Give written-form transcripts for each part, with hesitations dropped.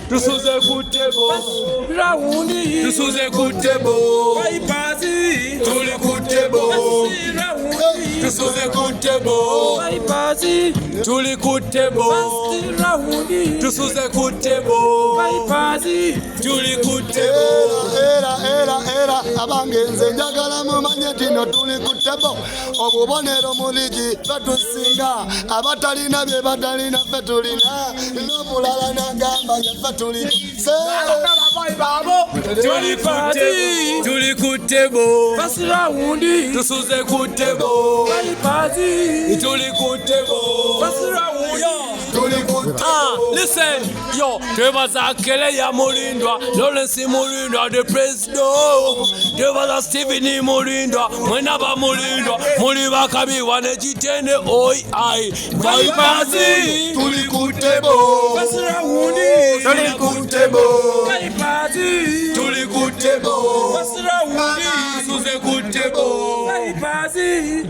Tusuze kutebo raundi tusuze kutebo bypass tuli kutebo tusuze kutebo bypass tuli kutebo raundi tusuze kutebo bypass tuli kutebo era abangenze njagala mumanye tino tuli kutebo obubonero muligi batusinga abatalina bye batalina ffe tulina n'omulala n'agamba ffe tuli tuli kutebo raundi tusuze kutebo bypass tuli kutebo listen, yo, twebaza Kele ya Mulindwa, Lawrence Mulindwa, the president. Twebaza Stephen Mulindwa, Mwenaba Mulindwa, Muliba Kabi, wane jitene, oi, ai. Bypass, tuli kutebo, tuli kutebo, bypass, tuli kutebo, tusuze kutebo, bypass,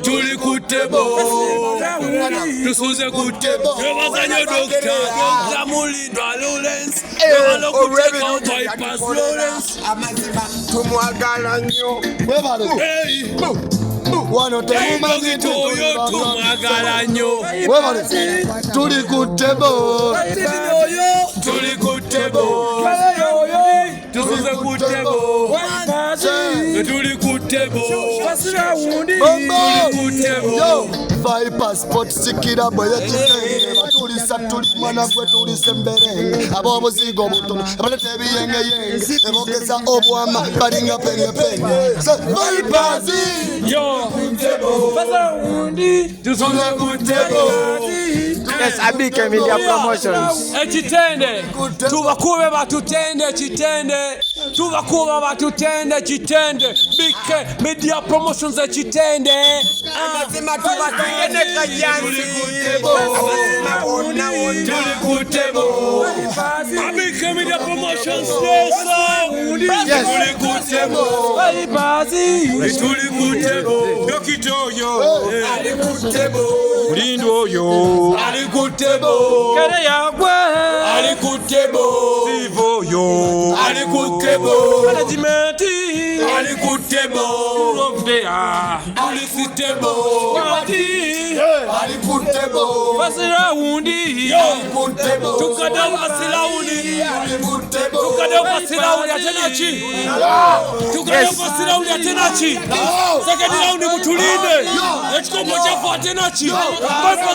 tuli kutebo, tusuze kutebo. Twebaza nyo Dr. Mulindwa Lawrence, Twebaza kuteka out bypass Lawrence. Tumwagala nnyo wano temumanyi tumwagala nnyo tuli kutebo tuli kutebo tusuze kutebo tuli kutebo bypass sikira bweye kitenge batulisa tuli mwana gwe tulise mbere ab'obuzigo obutono abaleta ebiyengeyenge ebogeza obwama balinga pengepenge bypass tusuze kutebo. Yes, Abike Media Promotions. Ekitende tubakube batutende kitende tubakuba batutende kitende Bike Media Promotions ekitende Amazima tubatende kajansi amazima tuli kutebo Bike Media Promotions yes tuli kutebo bypass tuli kutebo Dokitoyo ali kutebo Mulindwa yo ali kutebo Kele yagwe ali kutebo Sivo yo ali kutebo management ali kutebo ali kutebo ali kutebo basira wundi tukada basira wundi tukada basira wundi atenachi tukada basira wundi atenachi second round mutulinde ekikombo kyafu atenachi bypass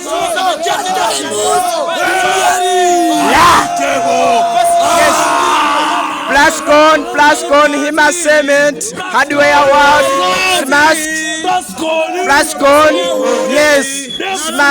atenachi Plascon, Hima Cement, Hardware World, Smash, Plascon, yes, Smash.